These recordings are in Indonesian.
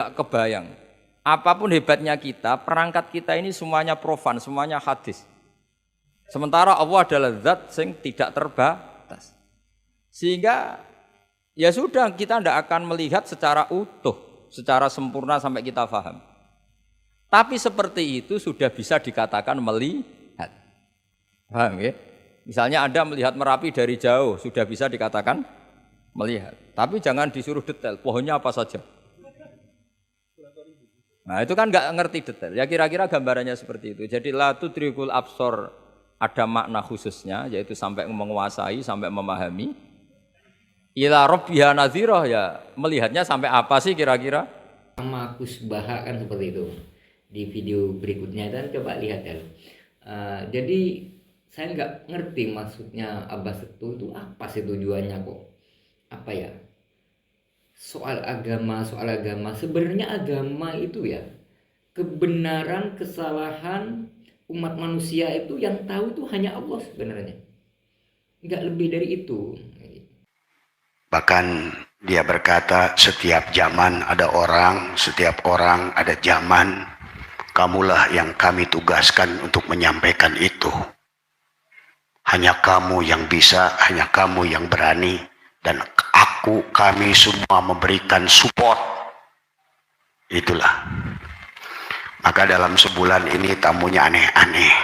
Gak kebayang. Apapun hebatnya kita, perangkat kita ini semuanya profan, semuanya hadis. Sementara Allah adalah zat yang tidak terbatas. Sehingga ya sudah, kita tidak akan melihat secara utuh, secara sempurna sampai kita paham. Tapi seperti itu sudah bisa dikatakan melihat. Paham ya? Misalnya Anda melihat Merapi dari jauh, sudah bisa dikatakan melihat. Tapi jangan disuruh detail, pohonnya apa saja. Nah itu kan nggak ngerti detail. Ya kira-kira gambarannya seperti itu. Jadi la tudrikul absor ada makna khususnya, yaitu sampai menguasai, sampai memahami. Ila rabbiha nadhirah, ya melihatnya sampai apa sih kira-kira? Sama Kusbaha kan seperti itu di video berikutnya, dan coba lihat ya. Jadi saya nggak ngerti maksudnya Abbas itu apa sih tujuannya kok, apa ya, soal agama sebenarnya agama itu ya kebenaran kesalahan umat manusia itu yang tahu itu hanya Allah sebenarnya, nggak lebih dari itu. Bahkan dia berkata, setiap zaman ada orang, setiap orang ada zaman. Kamulah yang kami tugaskan untuk menyampaikan itu. Hanya kamu yang bisa, hanya kamu yang berani. Dan kami semua memberikan support. Itulah. Maka dalam sebulan ini tamunya aneh-aneh.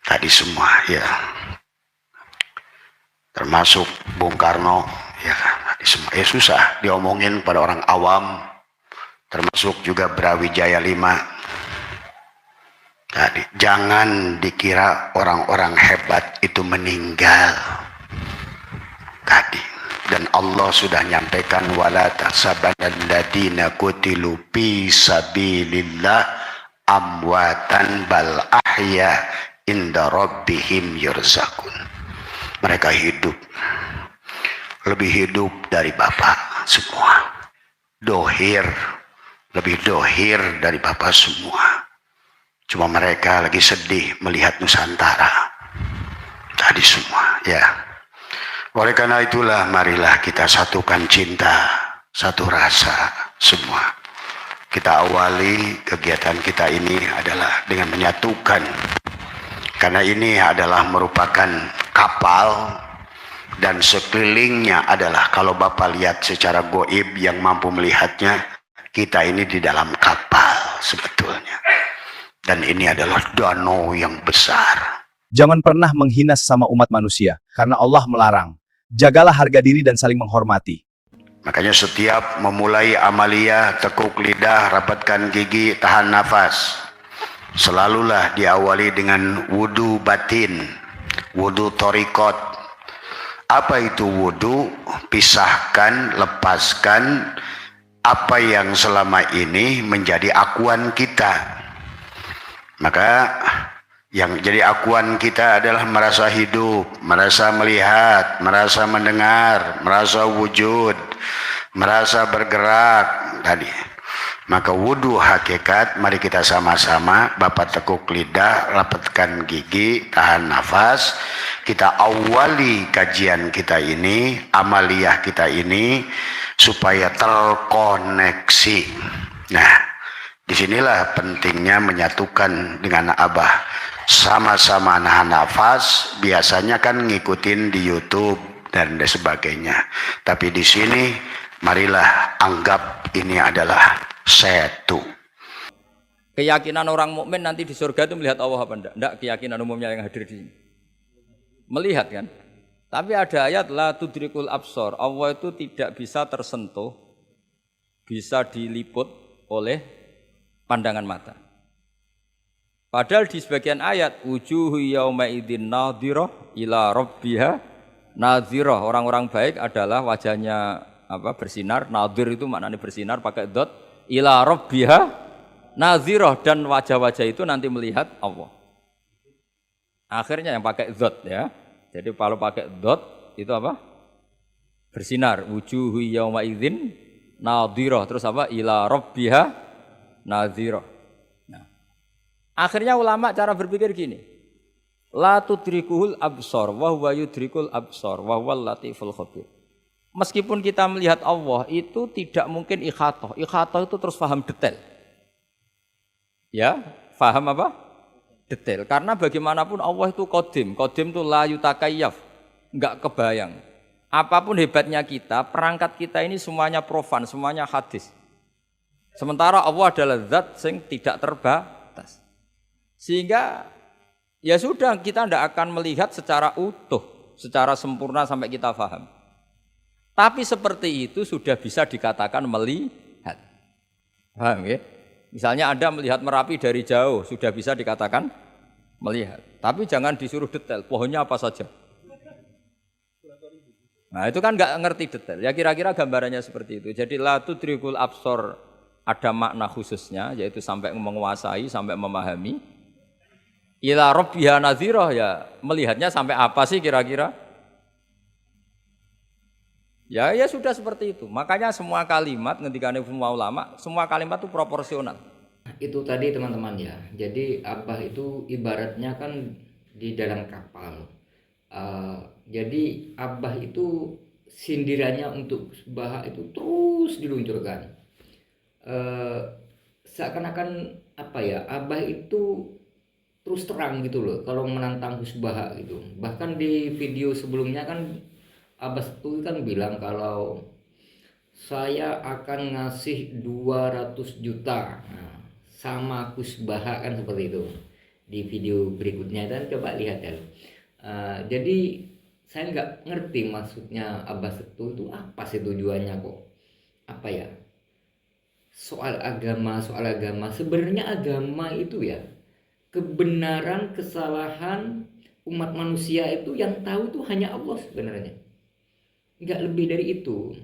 Tadi semua ya. Termasuk Bung Karno, ya, susah diomongin pada orang awam, termasuk juga Brawijaya 5. Tadi, jangan dikira orang-orang hebat itu meninggal. Tadi, dan Allah sudah nyampaikan wala tahsabanal ladina qutilu fi sabilillah amwatan bal ahya inda rabbihim yurzaqun. Mereka hidup, lebih hidup dari Bapak semua. Dohir, lebih dohir dari Bapak semua. Cuma mereka lagi sedih melihat Nusantara. Tadi semua, ya. Oleh karena itulah, marilah kita satukan cinta, satu rasa semua. Kita awali kegiatan kita ini adalah dengan menyatukan. Karena ini adalah merupakan kapal dan sekelilingnya adalah, kalau Bapak lihat secara goib yang mampu melihatnya, kita ini di dalam kapal sebetulnya. Dan ini adalah danau yang besar. Jangan pernah menghina sesama umat manusia, karena Allah melarang. Jagalah harga diri dan saling menghormati. Makanya setiap memulai amalia, tekuk lidah, rapatkan gigi, tahan nafas. Selalulah diawali dengan wudu batin, wudu torikot. Apa itu wudu? Pisahkan, lepaskan apa yang selama ini menjadi akuan kita. Maka yang jadi akuan kita adalah merasa hidup, merasa melihat, merasa mendengar, merasa wujud, merasa bergerak tadi. Maka wudu hakikat, mari kita sama-sama, Bapak tekuk lidah, rapatkan gigi, tahan nafas. Kita awali kajian kita ini, amaliyah kita ini, supaya terkoneksi. Nah, disinilah pentingnya menyatukan dengan Abah. Sama-sama nahan nafas, biasanya kan ngikutin di YouTube dan sebagainya. Tapi di sini, marilah anggap ini adalah satu. Keyakinan orang mukmin nanti di surga itu melihat Allah apa enggak? Enggak, keyakinan umumnya yang hadir di sini. Melihat kan? Tapi ada ayat la tudrikul absor. Allah itu tidak bisa tersentuh, bisa diliput oleh pandangan mata. Padahal di sebagian ayat wujuhu yauma idzin nadhirah ila rabbiha nadhirah. Orang-orang baik adalah wajahnya bersinar. Nadhir itu maknanya bersinar pakai dot. Ila rabbiha nadhirah, dan wajah-wajah itu nanti melihat Allah. Akhirnya yang pakai dot ya. Jadi kalau pakai dot itu apa? Bersinar. Wujuhu yauma idzin nadhirah. Terus apa? Ila rabbiha nadhirah. Nah, akhirnya ulama cara berpikir gini. La tudrikuhul absor wa huwa yudrikul absor wa huwal latiful khabir. meskipun kita melihat Allah itu tidak mungkin ikhatoh. Ikhatoh itu terus paham detail. Ya, paham apa? Detail. Karena bagaimanapun Allah itu qadim. Qadim itu la yutakayyaf. Enggak kebayang. Apapun hebatnya kita, perangkat kita ini semuanya profan, semuanya hadis. Sementara Allah adalah zat yang tidak terbatas. Sehingga ya sudah, kita tidak akan melihat secara utuh, secara sempurna sampai kita paham. Tapi seperti itu sudah bisa dikatakan melihat. Paham ya? Misalnya Anda melihat Merapi dari jauh, sudah bisa dikatakan melihat. Tapi jangan disuruh detail, pohonnya apa saja. Nah itu kan nggak ngerti detail. Ya kira-kira gambarannya seperti itu. Jadi la tudrikul absor ada makna khususnya, yaitu sampai menguasai, sampai memahami. Ila rabbiha nadhirah, ya melihatnya sampai apa sih kira-kira? Ya sudah seperti itu. Makanya semua kalimat ketika semua ulama, semua kalimat itu proporsional. Itu tadi teman-teman ya. Jadi Abah itu ibaratnya kan di dalam kapal. Jadi Abah itu sindirannya untuk Subha itu terus diluncurkan. Seakan-akan apa ya? Abah itu terus terang gitu loh kalau menantang Subha gitu. Bahkan di video sebelumnya kan Abah itu kan bilang kalau saya akan ngasih 200 juta sama Subha kan seperti itu di video berikutnya, dan coba lihat ya. Jadi saya nggak ngerti maksudnya Abah itu apa sih tujuannya kok, apa ya, soal agama sebenarnya agama itu ya kebenaran kesalahan umat manusia itu yang tahu itu hanya Allah sebenarnya. Nggak lebih dari itu.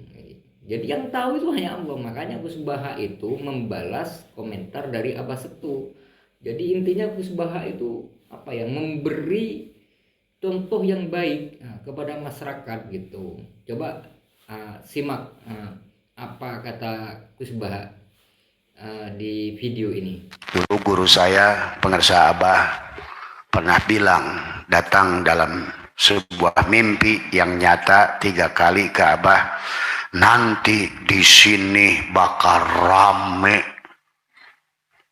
Jadi yang tahu itu hanya Allah. Makanya Subha itu membalas komentar dari Abah Setu. Jadi intinya Subha itu apa ya, memberi contoh yang baik kepada masyarakat gitu. Coba simak apa kata Subha di video ini. Dulu guru saya, pengarsa Abah, pernah bilang, datang dalam sebuah mimpi yang nyata 3 kali ke Abah, nanti di sini bakal rame.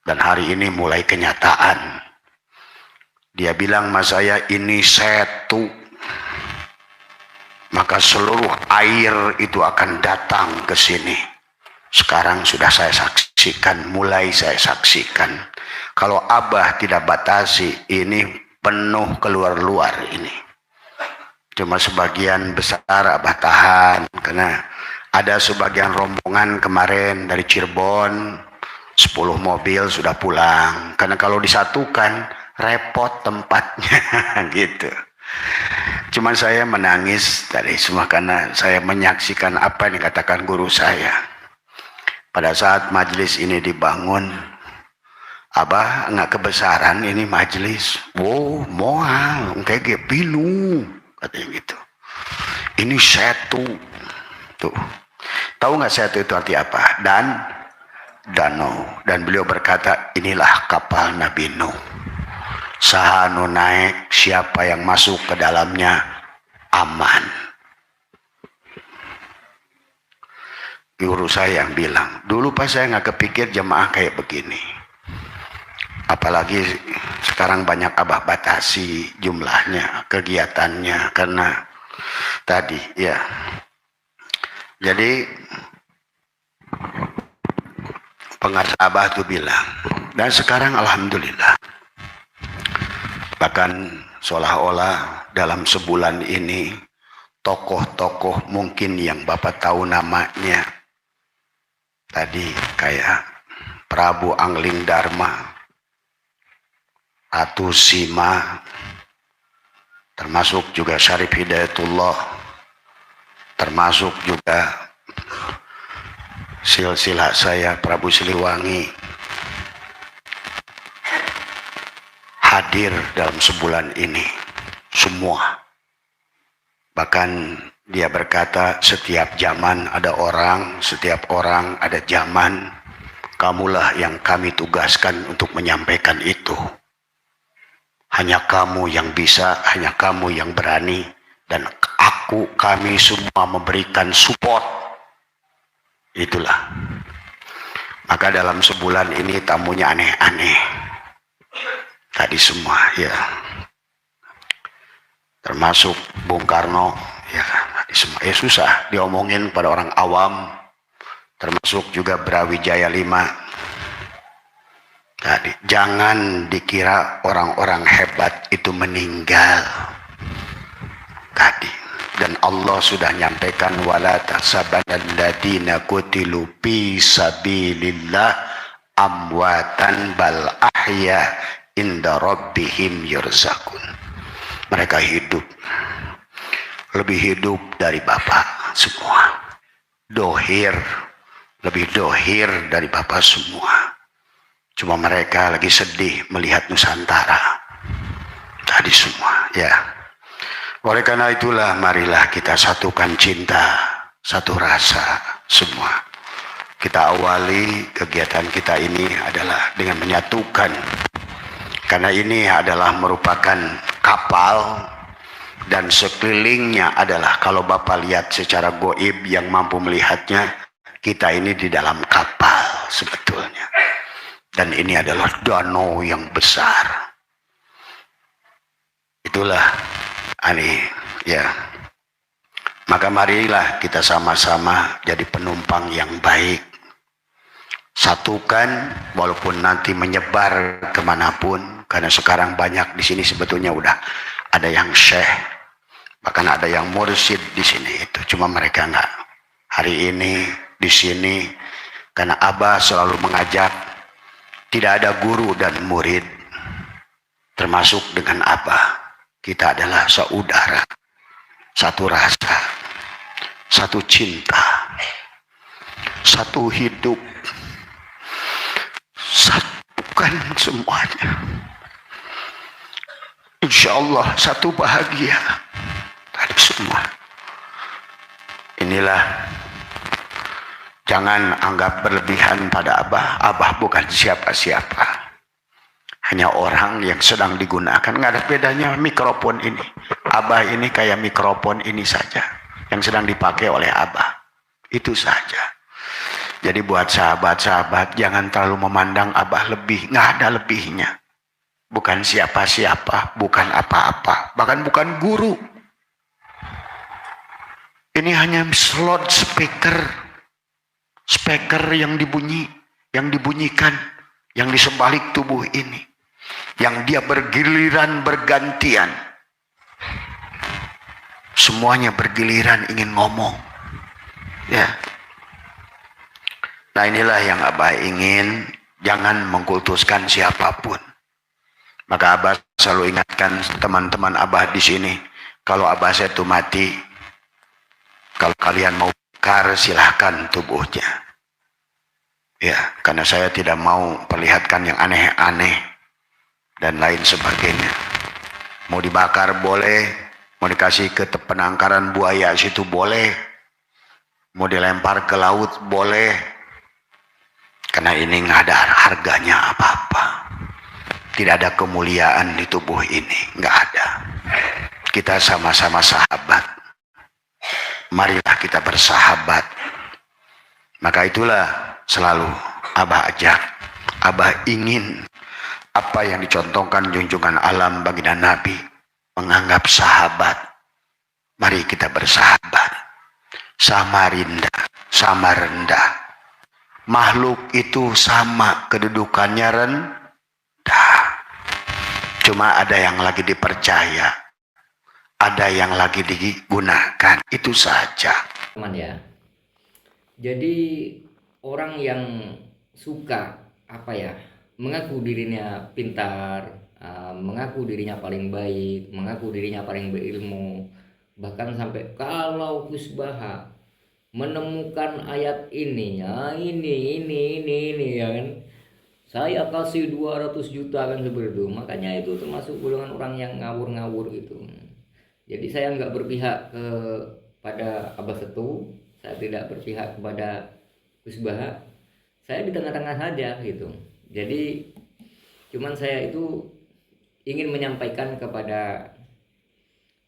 Dan hari ini mulai kenyataan. Dia bilang sama saya, ini setu, maka seluruh air itu akan datang ke sini. Sekarang sudah saya saksikan, mulai saya saksikan. Kalau Abah tidak batasi, ini penuh keluar-luar ini. Cuma sebagian besar Abah tahan, karena ada sebagian rombongan kemarin dari Cirebon, 10 mobil sudah pulang. Karena kalau disatukan, repot tempatnya gitu. Cuman saya menangis tadi semua karena saya menyaksikan apa yang dikatakan guru saya. Pada saat majelis ini dibangun, Abah nggak kebesaran ini majelis. Wow, moal, kayak pilu. Katanya gitu. Ini setu. Tuh. Tahu nggak setu itu arti apa? Danau. Dan beliau berkata, inilah kapal Nabi Nuh. Sahanu naik, siapa yang masuk ke dalamnya aman. Guru saya yang bilang, dulu pas saya nggak kepikir jemaah kayak begini. Apalagi sekarang banyak Abah batasi jumlahnya, kegiatannya, karena tadi ya. Jadi pengarsa Abah itu bilang, dan sekarang alhamdulillah, bahkan seolah-olah dalam sebulan ini tokoh-tokoh mungkin yang Bapak tahu namanya tadi kayak Prabu Angling Dharma, Ratu Sima, termasuk juga Syarif Hidayatullah, termasuk juga silsilah saya Prabu Siliwangi, hadir dalam sebulan ini semua. Bahkan dia berkata, setiap zaman ada orang, setiap orang ada zaman. Kamulah yang kami tugaskan untuk menyampaikan itu. Hanya kamu yang bisa, hanya kamu yang berani, dan aku kami semua memberikan support. Itulah. Maka dalam sebulan ini tamunya aneh-aneh. Tadi semua ya. Termasuk Bung Karno ya, tadi semua. Susah diomongin pada orang awam. Termasuk juga Brawijaya 5. Tadi jangan dikira orang-orang hebat itu meninggal. Tadi. Dan Allah sudah nyampaikan wala tahsabanal ladina qutilu fi sabilillah amwatan bal ahya inda rabbihim yurzakun. Mereka hidup, lebih hidup dari Bapak semua. Dohir, lebih dohir dari Bapak semua. Cuma mereka lagi sedih melihat Nusantara. Tadi semua ya. Oleh karena itulah marilah kita satukan cinta, satu rasa semua. Kita awali kegiatan kita ini adalah dengan menyatukan. Karena ini adalah merupakan kapal dan sekelilingnya adalah kalau Bapak lihat secara goib yang mampu melihatnya, kita ini di dalam kapal sebetulnya. Dan ini adalah danau yang besar. Itulah aneh ya. Maka marilah kita sama-sama jadi penumpang yang baik. Satukan walaupun nanti menyebar kemanapun. Karena sekarang banyak di sini sebetulnya udah ada yang syekh, bahkan ada yang mursyid di sini itu. Cuma mereka enggak hari ini di sini karena Abah selalu mengajak tidak ada guru dan murid. Termasuk dengan Abah. Kita adalah saudara, satu rasa, satu cinta, satu hidup, satukan semuanya. Insya Allah satu bahagia. Tadi semua. Inilah, jangan anggap berlebihan pada Abah. Abah bukan siapa-siapa. Hanya orang yang sedang digunakan. Nggak ada bedanya mikrofon ini. Abah ini kayak mikrofon ini saja. Yang sedang dipakai oleh Abah. Itu saja. Jadi buat sahabat-sahabat, jangan terlalu memandang Abah lebih. Nggak ada lebihnya. Bukan siapa-siapa. Bukan apa-apa. Bahkan bukan guru. Ini hanya slot speaker. Speaker yang dibunyikan. Yang di sebalik tubuh ini. Yang dia bergiliran bergantian. Semuanya bergiliran ingin ngomong. Ya. Nah inilah yang Abah ingin. Jangan mengkultuskan siapapun. Maka Abah selalu ingatkan teman-teman Abah di sini. Kalau Abah saya itu mati. Kalau kalian mau bakar silahkan tubuhnya. Ya. Karena saya tidak mau perlihatkan yang aneh-aneh. Dan lain sebagainya. Mau dibakar boleh. Mau dikasih ke penangkaran buaya situ boleh. Mau dilempar ke laut boleh. Karena ini nggak ada harganya apa-apa. Tidak ada kemuliaan di tubuh ini. Nggak ada. Kita sama-sama sahabat. Marilah kita bersahabat. Maka itulah selalu Abah ajak. Abah ingin apa yang dicontohkan junjungan alam baginda Nabi, menganggap sahabat. Mari kita bersahabat. Sama rendah. Makhluk itu sama kedudukannya rendah. Cuma ada yang lagi dipercaya, ada yang lagi digunakan. Itu saja. Teman ya. Jadi orang yang suka mengaku dirinya pintar, mengaku dirinya paling baik, mengaku dirinya paling berilmu, bahkan sampai kalau Gus Baha menemukan ayat ini ya kan, saya kasih 200 juta kan seperti itu. Makanya itu termasuk golongan orang yang ngawur-ngawur gitu. Jadi saya nggak berpihak kepada Abah Setu, saya tidak berpihak kepada Gus Baha, saya di tengah-tengah saja gitu. Jadi cuman saya itu ingin menyampaikan kepada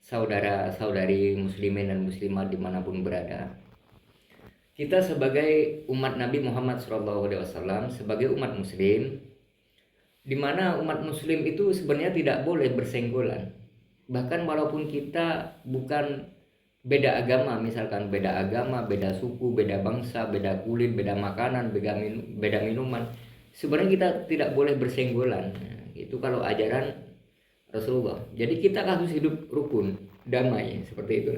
saudara-saudari muslimin dan muslimat dimanapun berada. Kita sebagai umat Nabi Muhammad SAW, sebagai umat muslim, di mana umat muslim itu sebenarnya tidak boleh bersenggolan. Bahkan walaupun kita bukan beda agama, misalkan beda agama, beda suku, beda bangsa, beda kulit, beda makanan, beda minuman, sebenarnya kita tidak boleh bersenggolan. Nah, itu kalau ajaran Rasulullah. Jadi kita harus hidup rukun, damai, seperti itu.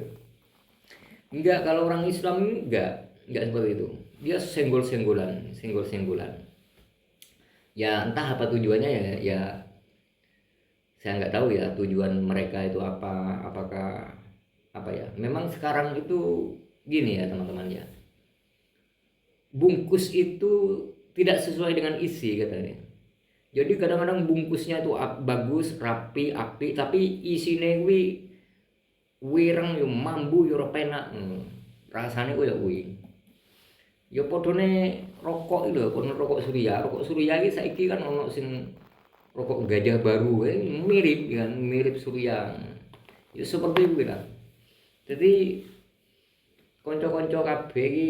Enggak, kalau orang Islam ini enggak seperti itu. Dia senggol-senggolan. Ya entah apa tujuannya ya saya nggak tahu ya tujuan mereka itu apakah apa ya. Memang sekarang itu gini ya teman-teman ya. Bungkus itu tidak sesuai dengan isi katanya. Jadi kadang-kadang bungkusnya itu bagus, rapi, apik, tapi isine kuwi wireng yo mambu yo penak. Rasane kuwi ya kuwi. Ya padane rokok itu lho, rokok Surya. Rokok Surya iki saiki kan ono sing rokok Gajah Baru mirip kan, mirip Surya. Ya seperti itu kan. Jadi kanca-kanca kabeh iki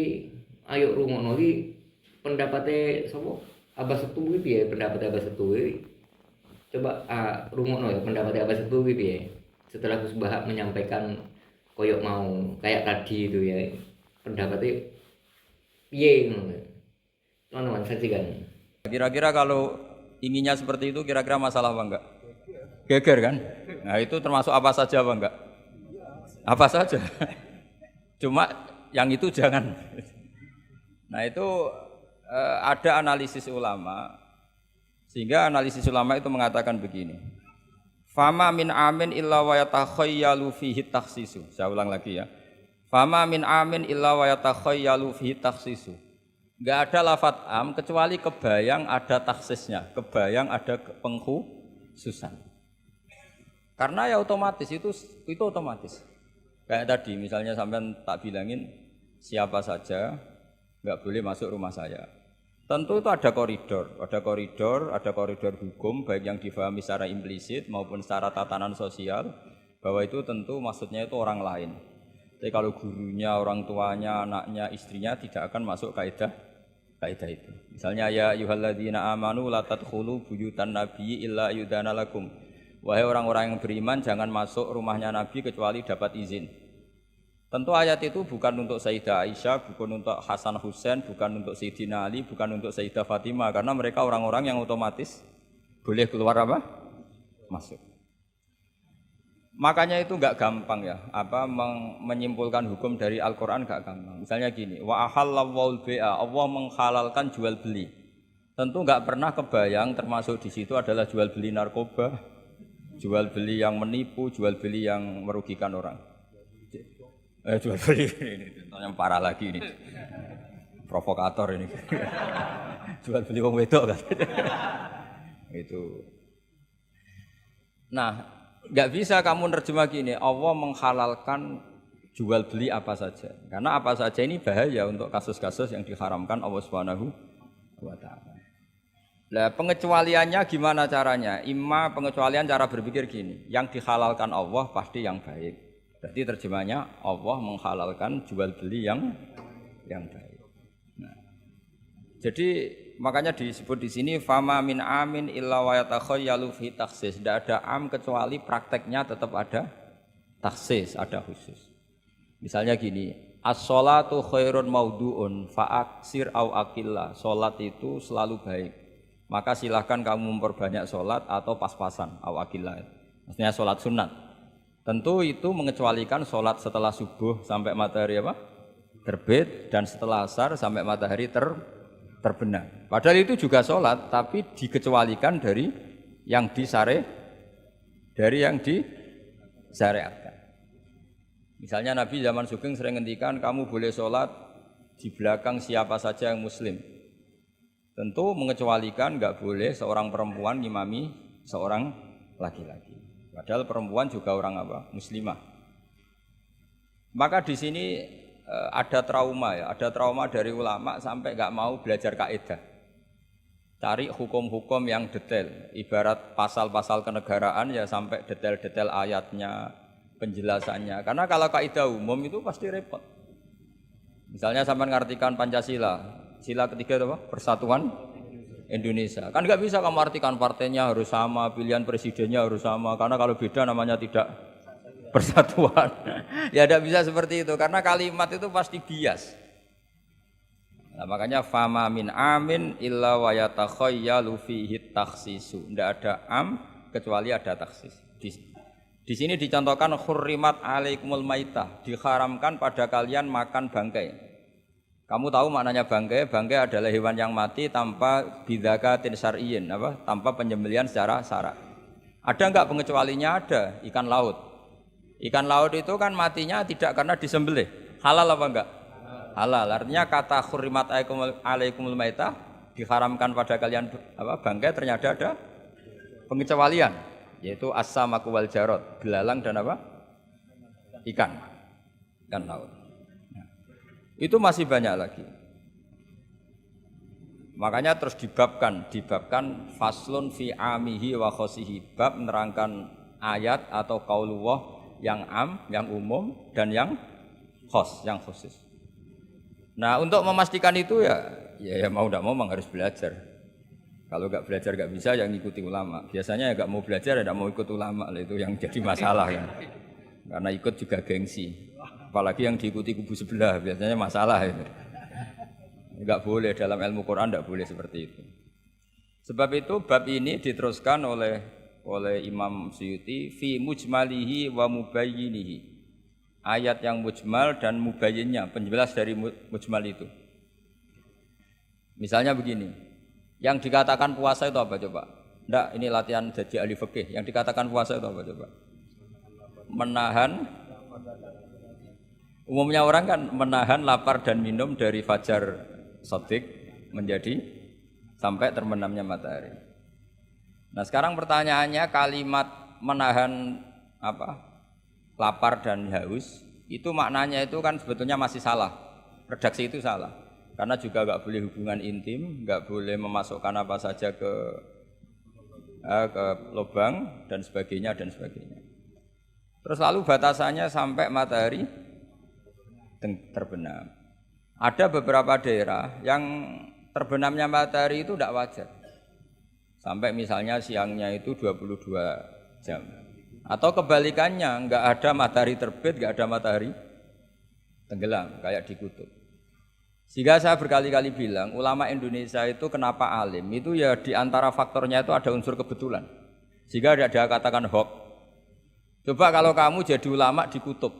ayo rungokno iki pendapatnya sapa? Abah Setu iki piye pendapat Abah Setu iki? Coba rungokno ya pendapat Abah Setu iki piye? Setelah Gus Bahak menyampaikan koyok mau kayak tadi itu ya. Pendapatnya piye ngono. Teman-teman saksikan. Kira-kira kalau inginnya seperti itu kira-kira masalah apa enggak? Geger kan? Nah, itu termasuk apa saja apa enggak? Apa saja. Cuma yang itu jangan. Nah, itu ada analisis ulama, sehingga analisis ulama itu mengatakan begini, fama min amin illa wa yatakhayyalu fihi takhsisu. Saya ulang lagi ya, fama min amin illa wa yatakhayyalu fihi takhsisu. Enggak ada lafadz am kecuali kebayang ada taksisnya, kebayang ada pengkhususan. Karena ya otomatis itu otomatis. Kayak tadi misalnya sampean tak bilangin siapa saja enggak boleh masuk rumah saya. Tentu itu ada koridor hukum baik yang difahami secara implisit maupun secara tatanan sosial, bahwa itu tentu maksudnya itu orang lain. Jadi kalau gurunya, orang tuanya, anaknya, istrinya tidak akan masuk kaidah itu. Misalnya ya ayyuhalladzina amanu la tadkhulu buyutan nabiyyi illa yudana lakum. Wahai orang-orang yang beriman jangan masuk rumahnya Nabi kecuali dapat izin. Tentu ayat itu bukan untuk Sayyidah Aisyah, bukan untuk Hasan Husain, bukan untuk Sayyidina Ali, bukan untuk Sayyidah Fatimah, karena mereka orang-orang yang otomatis boleh keluar apa? Masuk. Makanya itu enggak gampang ya, menyimpulkan hukum dari Al-Qur'an enggak gampang. Misalnya gini, wa ahallallahu bai'a, Allah menghalalkan jual beli. Tentu enggak pernah kebayang termasuk di situ adalah jual beli narkoba, jual beli yang menipu, jual beli yang merugikan orang. Jual beli ini yang parah lagi ini, provokator ini. Jual beli wong wedok kan. Itu. Nah, nggak bisa kamu nerjemah gini, Allah menghalalkan jual beli apa saja. Karena apa saja ini bahaya untuk kasus-kasus yang diharamkan Allah Subhanahu wa taala. Lah pengecualiannya gimana caranya? Imma pengecualian cara berpikir gini, yang dihalalkan Allah pasti yang baik. Berarti terjemahnya Allah menghalalkan jual beli yang baik. Nah, jadi makanya disebut di sini fama min amin illa wa yatakhayyalu fi takhsis. Tidak ada am kecuali prakteknya tetap ada takhsis, ada khusus. Misalnya gini, as-sholatu khairun maudu'un fa'aksir au aqillah. Salat itu selalu baik. Maka silahkan kamu memperbanyak salat atau pas-pasan au aqillah. Maksudnya salat sunat. Tentu itu mengecualikan sholat setelah subuh sampai matahari terbit dan setelah asar sampai matahari terbenam. Padahal itu juga sholat, tapi dikecualikan dari yang disyariatkan. Misalnya Nabi zaman Sugeng sering ngendikan kamu boleh sholat di belakang siapa saja yang muslim. Tentu mengecualikan nggak boleh seorang perempuan ngimami seorang laki-laki. Padahal perempuan juga orang muslimah. Maka di sini ada trauma ya, ada trauma dari ulama sampai nggak mau belajar kaidah. Cari hukum-hukum yang detail, ibarat pasal-pasal kenegaraan ya sampai detail-detail ayatnya, penjelasannya. Karena kalau kaidah umum itu pasti repot. Misalnya sampai mengartikan Pancasila, sila ketiga itu apa? Persatuan Indonesia. Kan nggak bisa kamu artikan partainya harus sama, pilihan presidennya harus sama. Karena kalau beda namanya tidak persatuan. Ya tidak bisa seperti itu. Karena kalimat itu pasti bias. Nah, makanya fama min amin illa wa yatakhayyalu fihi takhsisu. Tidak ada am kecuali ada taksis. Di sini dicontohkan hurrimat alaikumul maitah, diharamkan pada kalian makan bangkai. Kamu tahu maknanya bangkai? Bangkai adalah hewan yang mati tanpa bidzakatin syar'iyyin, apa? Tanpa penyembelihan secara syara'. Ada enggak pengecualinya? Ada, ikan laut. Ikan laut itu kan matinya tidak karena disembelih. Halal apa enggak? Halal. Artinya kata hurrimat alaikumul maitah, diharamkan pada kalian apa? Bangkai, ternyata ada pengecualian, yaitu as-samaku wal jarad, belalang dan apa? Ikan laut. Nah, itu masih banyak lagi. Makanya terus dibabkan faslun fi amihi wa khosihi, bab menerangkan ayat atau qaulullah yang am, yang umum dan yang khos, yang khusus. Nah, untuk memastikan itu ya mau tidak mau memang harus belajar. Kalau nggak belajar nggak bisa yang ngikuti ulama. Biasanya ya nggak mau belajar ya nggak mau ikut ulama, itu yang jadi masalah ya. Karena ikut juga gengsi. Apalagi yang diikuti kubu sebelah biasanya masalah itu. Nggak boleh dalam ilmu Quran, nggak boleh seperti itu. Sebab itu bab ini diteruskan oleh Imam Suyuti fi mujmalihi wa mubayyinihi. Ayat yang mujmal dan mubayyinnya, penjelas dari mujmal itu. Misalnya begini. Yang dikatakan puasa itu apa coba? Enggak, ini latihan jadi ahli fikih. Yang dikatakan puasa itu apa coba? Menahan. Umumnya orang kan menahan lapar dan minum dari fajar shadiq menjadi sampai terbenamnya matahari. Nah, sekarang pertanyaannya, kalimat menahan apa? Lapar dan haus itu maknanya itu kan sebetulnya masih salah. Redaksi itu salah. Karena juga nggak boleh hubungan intim, nggak boleh memasukkan apa saja ke lubang dan sebagainya. Terus lalu batasannya sampai matahari terbenam. Ada beberapa daerah yang terbenamnya matahari itu tidak wajar. Sampai misalnya siangnya itu 22 jam. Atau kebalikannya, nggak ada matahari terbit, nggak ada matahari tenggelam kayak di kutub. Sehingga saya berkali-kali bilang, ulama Indonesia itu kenapa alim? Itu ya diantara faktornya itu ada unsur kebetulan. Sehingga ada katakan hoax. Coba kalau kamu jadi ulama di kutub,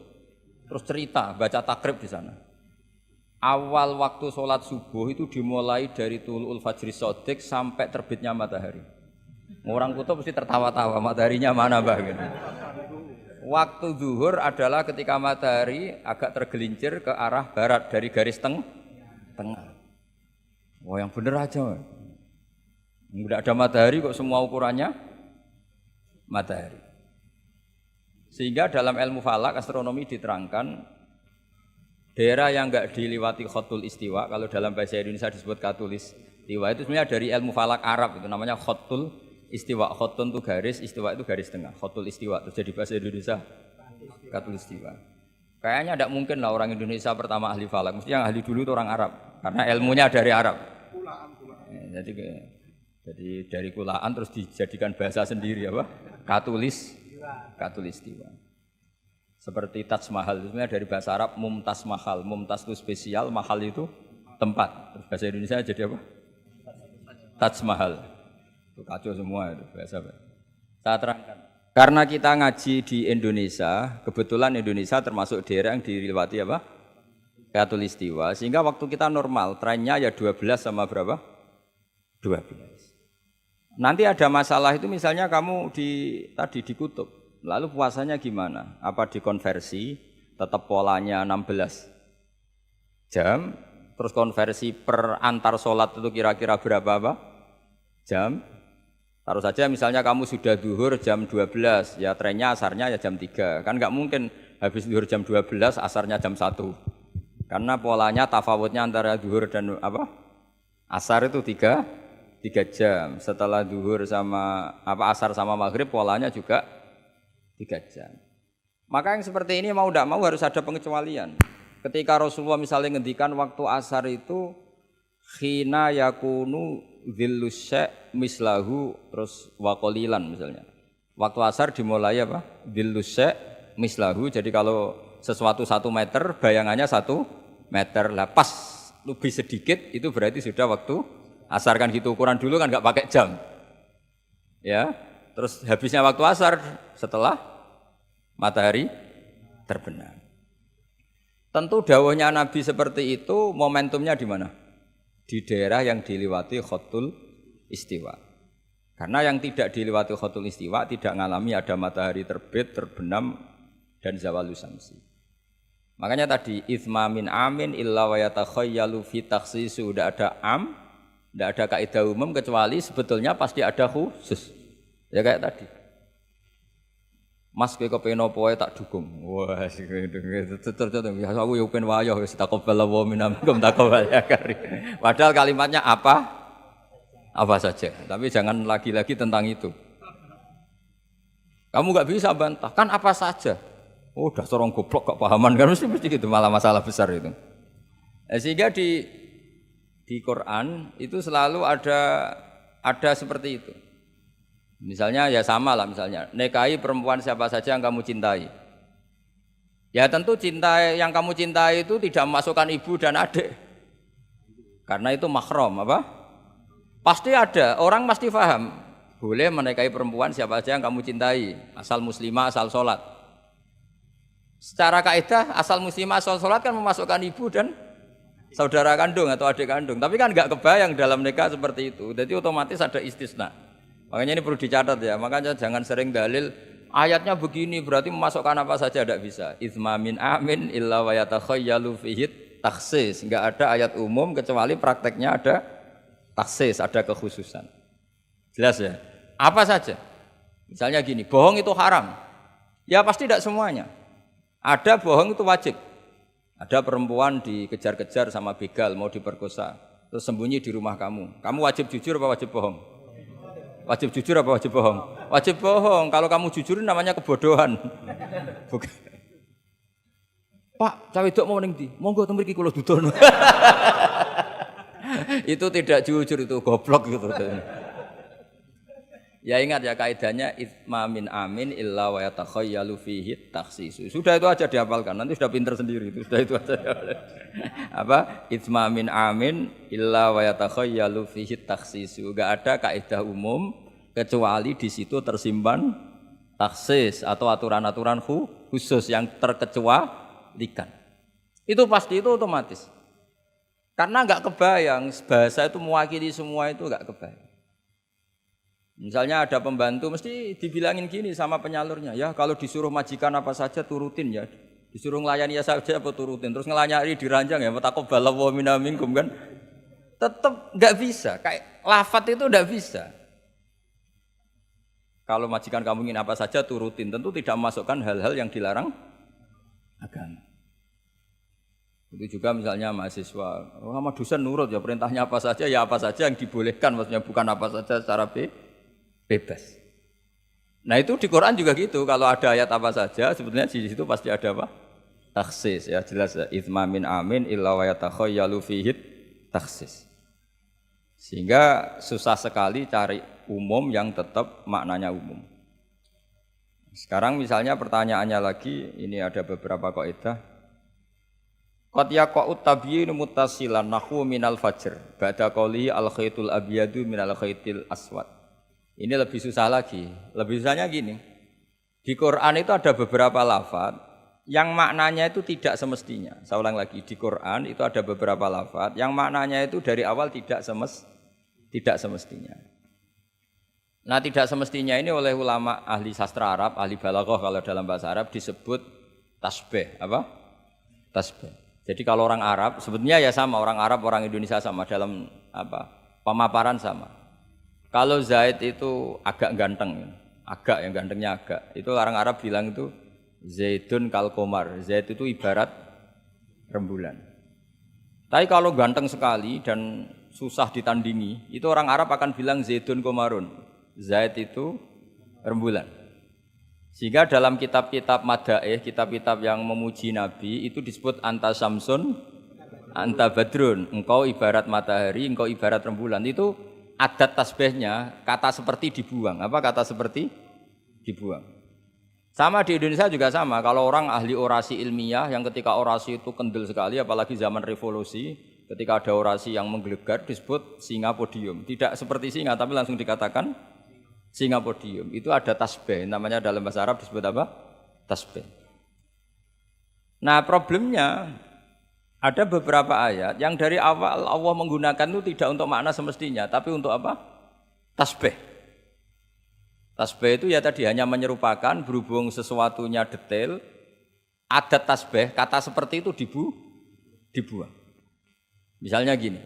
terus cerita, baca takrib di sana. Awal waktu sholat subuh itu dimulai dari tulul fajri shadiq sampai terbitnya matahari. Orang kutub mesti tertawa-tawa, mataharinya mana bah? Gitu. Waktu zuhur adalah ketika matahari agak tergelincir ke arah barat dari garis tengah. Wah, yang bener aja. Enggak ada matahari kok semua ukurannya matahari. Sehingga dalam ilmu falak astronomi diterangkan daerah yang enggak diliwati khotul istiwa, kalau dalam bahasa Indonesia disebut katulis istiwa, itu sebenarnya dari ilmu falak Arab, itu namanya khotul istiwa. Khotun itu garis, istiwa itu garis tengah. Khotul istiwa terus jadi bahasa Indonesia katulis istiwa. Kayaknya tidak mungkin lah orang Indonesia pertama ahli falak, mesti yang ahli dulu itu orang Arab, karena ilmunya dari Arab. Jadi dari kulaan terus dijadikan bahasa sendiri apa? Katulis istiwa. Seperti Taj Mahal itu sebenarnya dari bahasa Arab mumtaz mahal. Mumtaz itu spesial, mahal itu tempat. Terus bahasa Indonesia jadi apa? Taj Mahal. Itu kacau semua itu bahasa. Saya terangkan. Karena kita ngaji di Indonesia, kebetulan Indonesia termasuk daerah yang dilewati apa? Katulistiwa, sehingga waktu kita normal, trennya ya 12 sama berapa? 12. Nanti ada masalah itu misalnya kamu tadi di kutub, lalu puasanya gimana? Apa dikonversi, tetap polanya 16 jam, terus konversi per antar sholat itu kira-kira berapa apa? Jam? Taruh saja misalnya kamu sudah zuhur jam 12, ya trennya asarnya ya jam 3. Kan nggak mungkin habis zuhur jam 12, asarnya jam 1. Karena polanya tafawutnya antara zuhur dan apa? Asar itu 3 jam. Setelah zuhur sama asar sama maghrib polanya juga 3 jam. Maka yang seperti ini mau tidak mau harus ada pengecualian. Ketika Rasulullah misalnya ngendikan waktu asar itu khina yakunu dhillus syai' mislahu terus waqalilan misalnya. Waktu asar dimulai apa? Dhillus syai' mislahu. Jadi kalau sesuatu 1 meter bayangannya 1 meter. Lah pas lebih sedikit itu berarti sudah waktu asar kan gitu. Ukuran dulu kan enggak pakai jam. Ya. Terus habisnya waktu asar setelah matahari terbenam. Tentu dawuhnya Nabi seperti itu momentumnya di mana? Di daerah yang dilewati khotul istiwa. Karena yang tidak dilewati khotul istiwa tidak mengalami ada matahari terbit, terbenam dan zawalus samsi. Makanya tadi itsma min amin illa wa yatakhayyalu fi takhsis, sudah ada am, tidak ada kaidah umum kecuali sebetulnya pasti ada khusus. Ya kayak tadi. Mas kowe kepengin apa wae tak dukung. Wah, aku yo pengen wayah wis taqabbal wa minkum taqabbal ya karim. Padahal kalimatnya apa? Apa saja. Tapi jangan lagi-lagi tentang itu. Kamu enggak bisa bantah, kan apa saja. Oh, dasar orang goblok gak pahaman kan mesti gitu, malah masalah besar itu. Sehingga di Quran itu selalu ada seperti itu. Misalnya ya sama lah misalnya, nikahi perempuan siapa saja yang kamu cintai. Ya tentu cinta yang kamu cintai itu tidak memasukkan ibu dan adik. Karena itu mahram apa? Pasti ada, orang pasti paham. Boleh menikahi perempuan siapa saja yang kamu cintai, asal muslimah, asal sholat. Secara kaidah asal muslimah, asal sholat kan memasukkan ibu dan saudara kandung atau adik kandung. Tapi kan enggak kebayang dalam nikah seperti itu. Jadi otomatis ada istisna. Makanya ini perlu dicatat ya, makanya jangan sering dalil ayatnya begini berarti memasukkan apa saja, tidak bisa. Itsma min amin illa wa yatakhayyalu fihi takhsis. Enggak ada ayat umum kecuali prakteknya ada takhsis, ada kekhususan. Jelas ya? Apa saja. Misalnya gini, bohong itu haram. Ya pasti tidak semuanya. Ada bohong itu wajib. Ada perempuan dikejar-kejar sama begal mau diperkosa, terus sembunyi di rumah kamu. Kamu wajib jujur apa wajib bohong? Wajib jujur apa wajib bohong? Wajib bohong. Kalau kamu jujur namanya kebodohan. Bukan. Pak, cawe dok mau ning ndi? Monggo teng mriki kula dudono. Itu tidak jujur, itu goblok gitu. Ya ingat ya kaidahnya itsma min amin illa wa yatakhayyalu fihi takhsis. Sudah itu aja dihafalkan. Nanti sudah pinter sendiri itu. Sudah itu aja. Apa? Itsma min amin illa wa yatakhayyalu fihi takhsis. Enggak ada kaidah umum kecuali di situ tersimpan takhsis atau aturan-aturan khusus yang terkecualikan. Itu pasti, itu otomatis. Karena enggak kebayang bahasa itu mewakili semua, itu enggak kebayang. Misalnya ada pembantu mesti dibilangin gini sama penyalurnya, ya kalau disuruh majikan apa saja turutin ya, disuruh ngelayani ya saja apa turutin, terus ngelayani diranjang ya taqabbalallahu minna minkum kan, tetap nggak bisa, kayak lafat itu nggak bisa. Kalau majikan kamu ingin apa saja turutin, tentu tidak memasukkan hal-hal yang dilarang agama. Itu juga misalnya mahasiswa, sama dosen nurut ya perintahnya apa saja ya apa saja yang dibolehkan, maksudnya bukan apa saja secara bebas. Nah itu di Quran juga gitu. Kalau ada ayat apa saja, sebetulnya di situ pasti ada apa? Takhsis ya, jelas ya. Itsma min amin illa wa yatakhayyalu fihi takhsis. Sehingga susah sekali cari umum yang tetap maknanya umum. Sekarang misalnya pertanyaannya lagi, ini ada beberapa kaidah. Qad yaqa'u tabyinu muttasilan nahwu minal fajr ba'da qawli al khaitul abyadu minal khaitil aswad. Ini lebih susah lagi. Lebih susahnya gini. Di Quran itu ada beberapa lafaz yang maknanya itu tidak semestinya. Saya ulang lagi, di Quran itu ada beberapa lafaz yang maknanya itu dari awal tidak semestinya. Nah, tidak semestinya ini oleh ulama ahli sastra Arab, ahli balaghah kalau dalam bahasa Arab disebut tasbih. Apa? Tasbih. Jadi kalau orang Arab sebetulnya ya sama, orang Arab, orang Indonesia sama dalam apa? Pemaparan sama. Kalau Zaid itu agak ganteng, agak yang gantengnya agak. Itu orang Arab bilang itu Zaidun kal qamar. Zaid itu ibarat rembulan. Tapi kalau ganteng sekali dan susah ditandingi, itu orang Arab akan bilang Zaidun qamarun. Zaid itu rembulan. Sehingga dalam kitab-kitab madaih, kitab-kitab yang memuji Nabi itu disebut anta samsun, anta badrun. Engkau ibarat matahari, engkau ibarat rembulan. Itu adat tasbihnya, kata seperti dibuang. Apa kata seperti? Dibuang. Sama di Indonesia juga sama. Kalau orang ahli orasi ilmiah yang ketika orasi itu kendel sekali, apalagi zaman revolusi, ketika ada orasi yang menggelegar disebut singa podium. Tidak seperti singa, tapi langsung dikatakan singa podium. Itu ada tasbih, namanya dalam bahasa Arab disebut apa? Tasbih. Nah problemnya ada beberapa ayat yang dari awal Allah menggunakan itu tidak untuk makna semestinya, tapi untuk apa? Tasbih. Tasbih itu ya tadi hanya menyerupakan, berhubung sesuatunya detail, adat tasbih, kata seperti itu dibuang. Misalnya gini,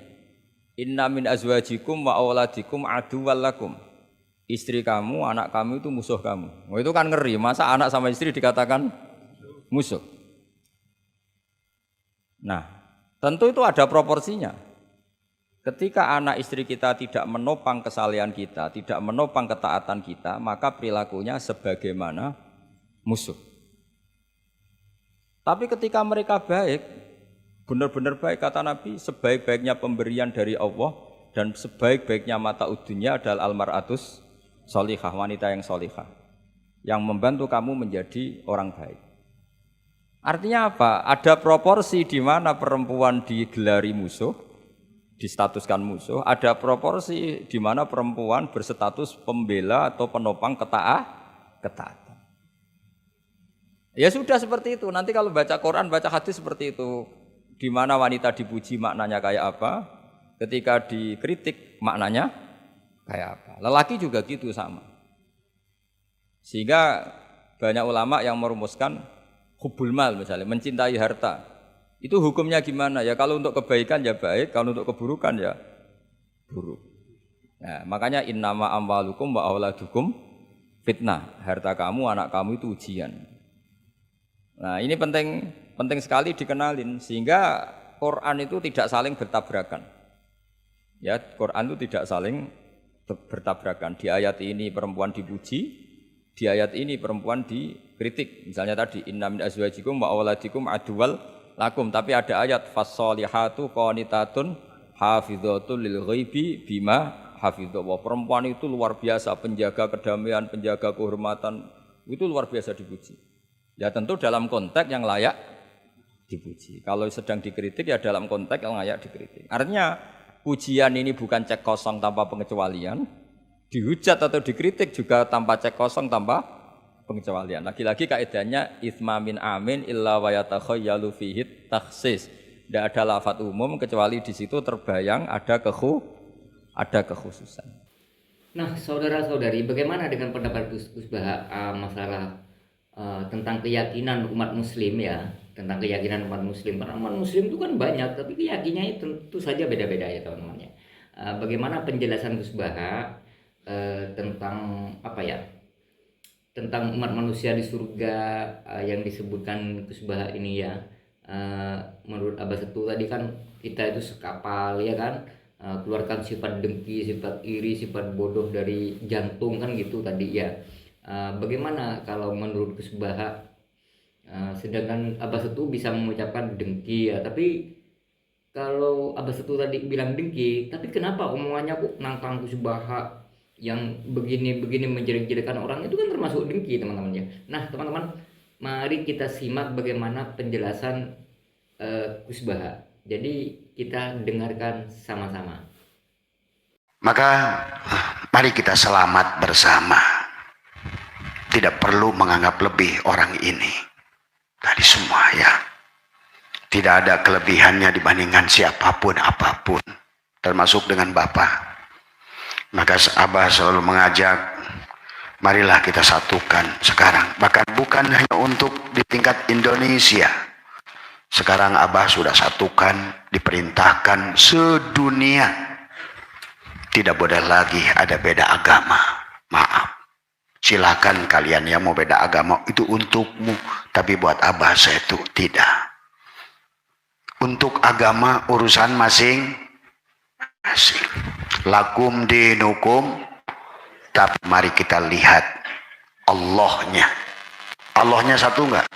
inna min azwajikum wa auladikum aduwwal lakum. Istri kamu, anak kamu itu musuh kamu. Oh, itu kan ngeri, masa anak sama istri dikatakan musuh. Nah, tentu itu ada proporsinya. Ketika anak istri kita tidak menopang kesalehan kita, tidak menopang ketaatan kita, maka perilakunya sebagaimana musuh. Tapi ketika mereka baik, benar-benar baik, kata Nabi, sebaik-baiknya pemberian dari Allah dan sebaik-baiknya mata udunya adalah almar'atus solihah, wanita yang solihah, yang membantu kamu menjadi orang baik. Artinya apa? Ada proporsi di mana perempuan digelari musuh, distatuskan musuh, ada proporsi di mana perempuan berstatus pembela atau penopang ketaatan. Ya sudah seperti itu. Nanti kalau baca Quran, baca hadis seperti itu. Di mana wanita dipuji maknanya kayak apa, ketika dikritik maknanya kayak apa. Lelaki juga gitu sama. Sehingga banyak ulama yang merumuskan hubbul mal misalnya, mencintai harta. Itu hukumnya gimana? Ya kalau untuk kebaikan ya baik, kalau untuk keburukan ya buruk. Nah, makanya innama amwalukum wa auladukum fitnah. Harta kamu, anak kamu itu ujian. Nah, ini penting sekali dikenalin sehingga Quran itu tidak saling bertabrakan. Ya, Quran itu tidak saling bertabrakan. Di ayat ini perempuan dipuji, di ayat ini perempuan dikritik. Misalnya tadi inna min azwajikum wa auladikum aduwwal lakum, tapi ada ayat fassolihatu qanitatun hafidhatun lil ghaibi bima hafidha. Perempuan itu luar biasa, penjaga kedamaian, penjaga kehormatan, itu luar biasa dipuji. Ya tentu dalam konteks yang layak dipuji. Kalau sedang dikritik ya dalam konteks yang layak dikritik. Artinya pujian ini bukan cek kosong tanpa pengecualian, dihujat atau dikritik juga tanpa cek kosong tanpa pengecualian. Lagi-lagi kaidahnya itsma min amin illa wa yatakhayyalu fihi takhsis. Tidak ada lafaz umum kecuali di situ terbayang ada kekhususan. Nah, saudara-saudari, bagaimana dengan pendapat Gus Baha masalah tentang keyakinan umat muslim ya? Tentang keyakinan umat muslim. Karena umat muslim itu kan banyak, tapi keyakinannya tentu saja beda-beda ya teman-teman ya. Bagaimana penjelasan Gus Baha tentang apa ya? Tentang umat manusia di surga yang disebutkan Gus Baha ini ya, menurut Abah Setu tadi kan kita itu sekapal ya kan, keluarkan sifat dengki, sifat iri, sifat bodoh dari jantung kan gitu tadi ya. Bagaimana kalau menurut Gus Baha, sedangkan Abah Setu bisa mengucapkan dengki ya, tapi kalau Abah Setu tadi bilang dengki, tapi kenapa omongannya kok nantang Gus Baha yang begini-begini menjelek-jelekan orang, itu kan termasuk dengki teman-teman ya. Nah teman-teman, mari kita simak bagaimana penjelasan Gus Baha. Jadi kita dengarkan sama-sama. Maka mari kita selamat bersama. Tidak perlu menganggap lebih orang ini dari semua ya. Tidak ada kelebihannya dibandingkan siapapun apapun, termasuk dengan Bapak. Maka Abah selalu mengajak, marilah kita satukan sekarang. Bahkan bukan hanya untuk di tingkat Indonesia. Sekarang Abah sudah satukan, diperintahkan sedunia. Tidak boleh lagi ada beda agama. Maaf. Silakan kalian yang mau beda agama, itu untukmu. Tapi buat Abah saya itu tidak. Untuk agama urusan masing-masing. Lakum dinukum. Tapi mari kita lihat Allahnya Allahnya satu enggak?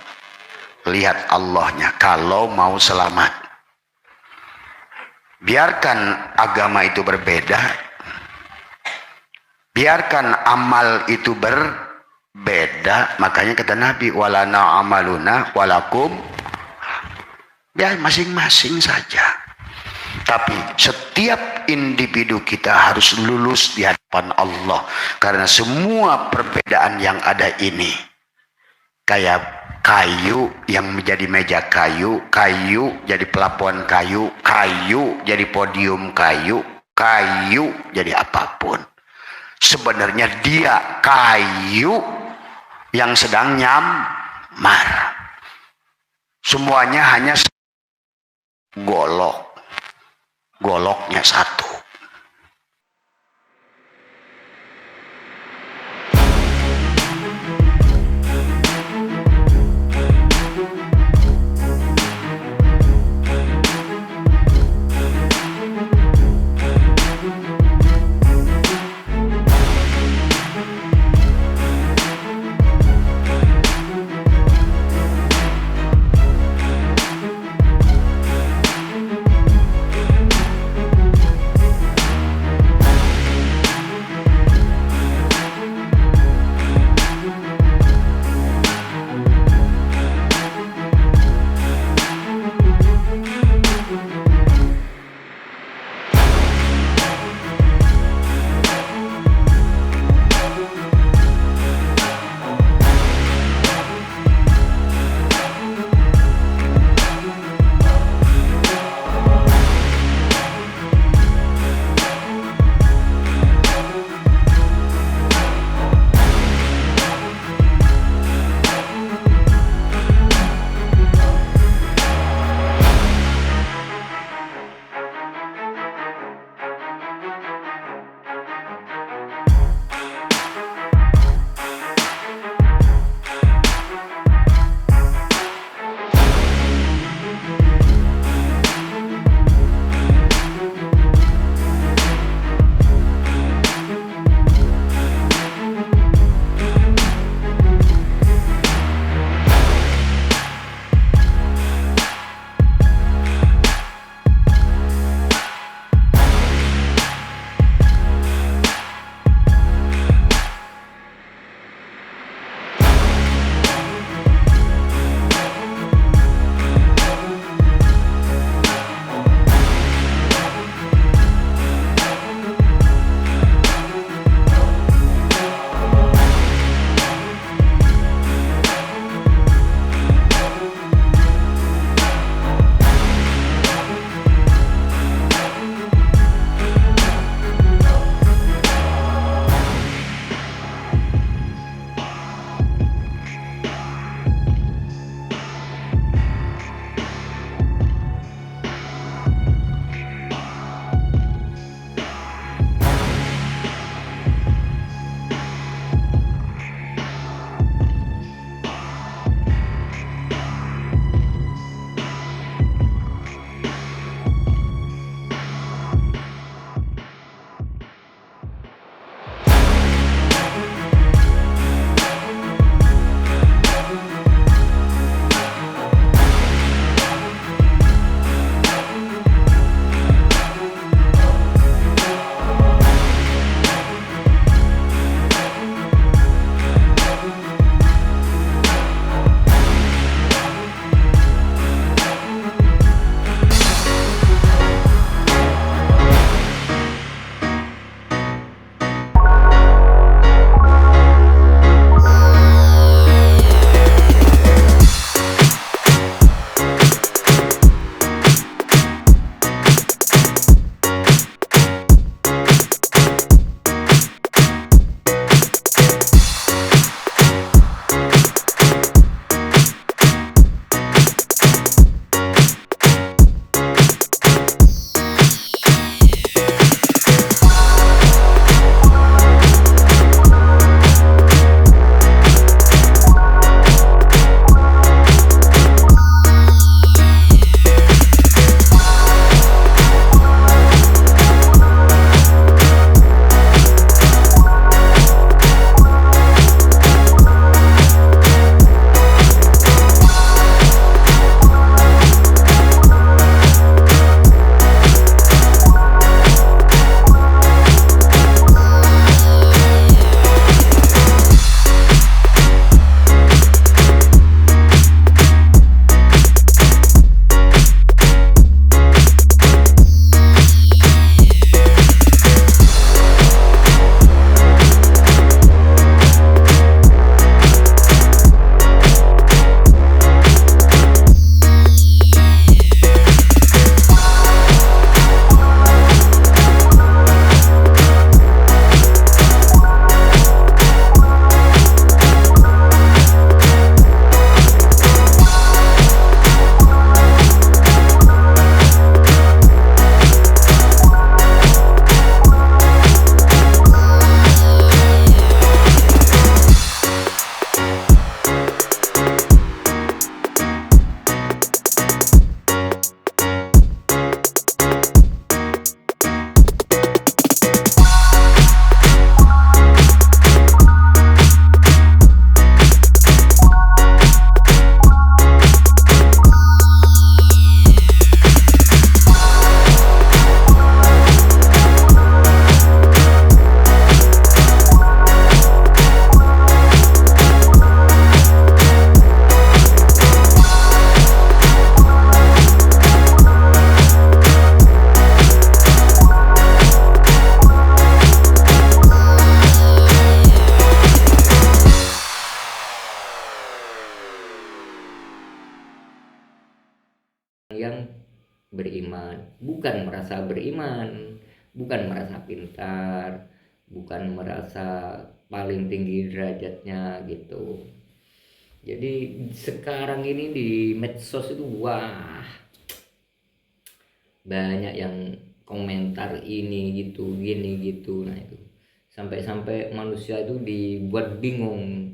Lihat Allahnya kalau mau selamat. Biarkan agama itu berbeda, biarkan amal itu berbeda. Makanya kata Nabi, walana amaluna walakum, biar masing-masing saja. Tapi setiap individu kita harus lulus di hadapan Allah. Karena semua perbedaan yang ada ini, kayak kayu yang menjadi meja kayu, kayu jadi pelabuhan kayu, kayu jadi podium kayu, kayu jadi apapun. Sebenarnya dia kayu yang sedang nyamar. Semuanya hanya golok. Goloknya satu. beriman, bukan merasa beriman, bukan merasa pintar, bukan merasa paling tinggi derajatnya gitu. Jadi sekarang ini di medsos itu wah banyak yang komentar ini gitu gini gitu. Nah itu sampai manusia itu dibuat bingung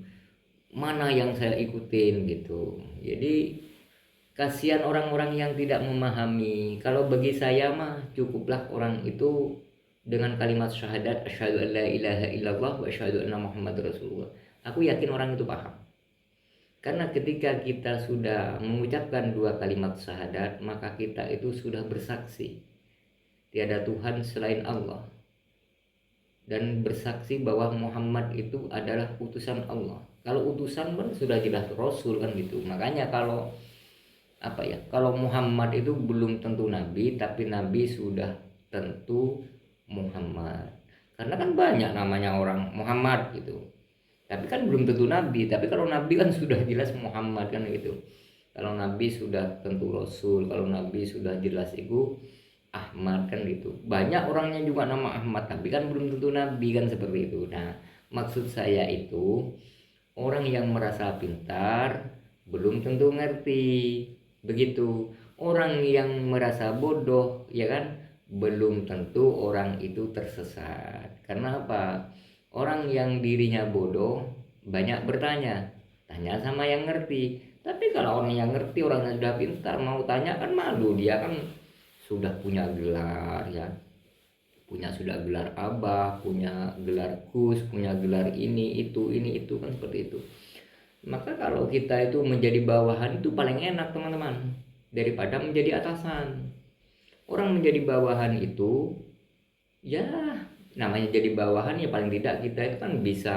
mana yang saya ikutin gitu. Jadi kasihan orang-orang yang tidak memahami. Kalau bagi saya mah cukuplah orang itu dengan kalimat syahadat asyhadu an la ilaha illallah wa asyhadu anna muhammadar rasulullah. Aku yakin orang itu paham. Karena ketika kita sudah mengucapkan dua kalimat syahadat, maka kita itu sudah bersaksi tiada Tuhan selain Allah, dan bersaksi bahwa Muhammad itu adalah utusan Allah. Kalau utusan kan sudah jelas Rasul kan gitu. Makanya kalau kalau Muhammad itu belum tentu Nabi, tapi Nabi sudah tentu Muhammad. Karena kan banyak namanya orang Muhammad gitu, tapi kan belum tentu Nabi. Tapi kalau Nabi kan sudah jelas Muhammad kan gitu. Kalau Nabi sudah tentu Rasul, kalau Nabi sudah jelas itu Ahmad kan gitu. Banyak orangnya juga nama Ahmad, tapi kan belum tentu Nabi kan seperti itu. Nah maksud saya itu orang yang merasa pintar belum tentu ngerti. Begitu orang yang merasa bodoh ya kan belum tentu orang itu tersesat. Karena apa? Orang yang dirinya bodoh banyak bertanya, tanya sama yang ngerti. Tapi kalau orang yang ngerti, orang yang sudah pintar mau tanya kan malu, dia kan sudah punya gelar ya, sudah gelar abah, punya gelar kus, punya gelar ini itu kan seperti itu. Maka kalau kita itu menjadi bawahan itu paling enak teman-teman daripada menjadi atasan. Orang menjadi bawahan itu ya namanya jadi bawahan ya paling tidak kita itu kan bisa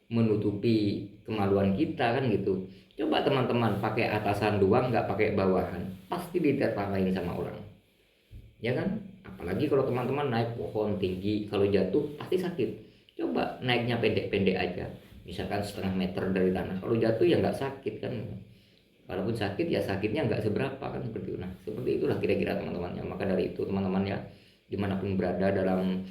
menutupi kemaluan kita kan gitu. Coba teman-teman pakai atasan doang nggak pakai bawahan, pasti ditertawain sama orang. Ya kan? Apalagi kalau teman-teman naik pohon tinggi, kalau jatuh pasti sakit. Coba naiknya pendek-pendek aja, misalkan setengah meter dari tanah, kalau jatuh ya nggak sakit kan. Walaupun sakit ya sakitnya nggak seberapa kan seperti itu. Nah seperti itulah kira-kira teman-teman ya. Maka dari itu teman-teman ya, dimanapun berada dalam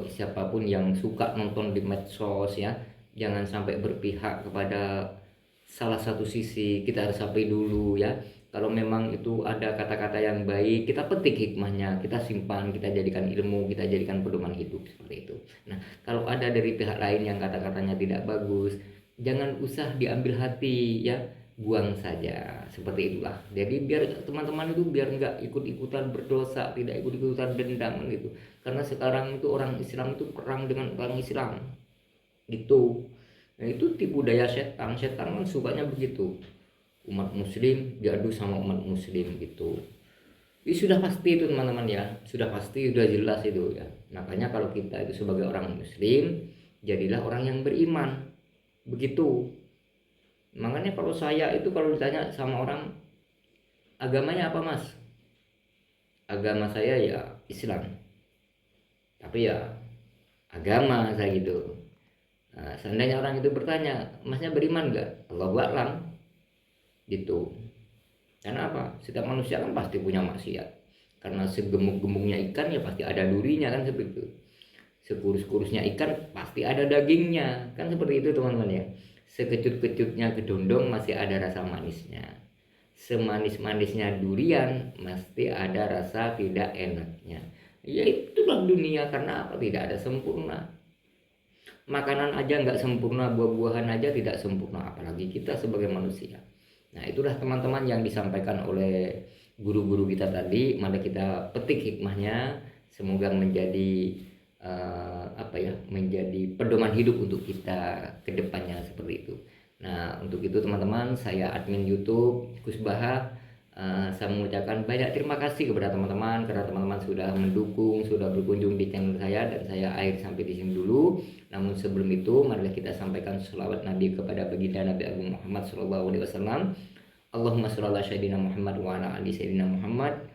siapapun yang suka nonton di medsos ya, jangan sampai berpihak kepada salah satu sisi. Kita harus sampai dulu ya. Kalau memang itu ada kata-kata yang baik, kita petik hikmahnya, kita simpan, kita jadikan ilmu, kita jadikan pedoman hidup seperti itu. Nah, kalau ada dari pihak lain yang kata-katanya tidak bagus, jangan usah diambil hati ya, buang saja. Seperti itulah. Jadi biar teman-teman itu biar nggak ikut-ikutan berdosa, tidak ikut-ikutan dendam gitu. Karena sekarang itu orang Islam itu perang dengan orang Islam. Gitu. Nah, itu tipu daya setan. Setan kan sukanya begitu. Umat muslim diadu sama umat muslim gitu. Ini sudah pasti itu teman-teman ya, sudah pasti, sudah jelas itu ya. Makanya kalau kita itu sebagai orang muslim, jadilah orang yang beriman. Begitu. Makanya kalau saya itu kalau ditanya sama orang, agamanya apa mas? Agama saya ya Islam. Tapi ya agama saya gitu. Nah, seandainya orang itu bertanya, masnya beriman enggak? Allahu a'lam. Gitu. Karena apa? Setiap manusia kan pasti punya maksiat. Karena segemuk-gemuknya ikan ya pasti ada durinya kan seperti itu. Sekurus-kurusnya ikan pasti ada dagingnya kan seperti itu teman-teman ya. Sekecut-kecutnya kedondong masih ada rasa manisnya. Semanis-manisnya durian pasti ada rasa tidak enaknya. Ya itulah dunia. Karena apa? Tidak ada sempurna. Makanan aja nggak sempurna, buah-buahan aja tidak sempurna, apalagi kita sebagai manusia. Nah itulah teman-teman yang disampaikan oleh guru-guru kita tadi. Mari kita petik hikmahnya, semoga menjadi menjadi pedoman hidup untuk kita ke depannya seperti itu. Nah untuk itu teman-teman, saya admin YouTube Gus Baha, saya mengucapkan banyak terima kasih kepada teman-teman karena teman-teman sudah mendukung, sudah berkunjung di channel saya, dan saya akhir sampai di sini dulu. Namun sebelum itu marilah kita sampaikan selawat Nabi kepada baginda Nabi Agung Muhammad SAW. Allahumma sholli ala sayyidina Muhammad wa ala ali sayyidina Muhammad.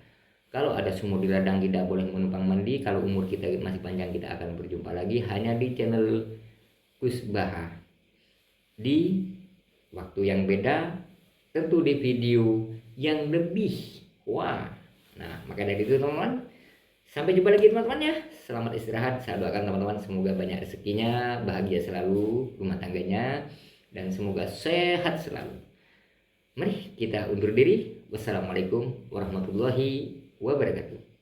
Kalau ada sumur di ladang tidak boleh menumpang mandi. Kalau umur kita masih panjang kita akan berjumpa lagi hanya di channel Gus Baha di waktu yang beda, tentu di video yang lebih wah. Nah Nah, maka dari itu teman-teman, sampai jumpa lagi teman-teman ya. Selamat istirahat. Saya doakan teman-teman semoga banyak rezekinya, bahagia selalu rumah tangganya, dan semoga sehat selalu. Mari kita undur diri. Wassalamualaikum warahmatullahi wabarakatuh.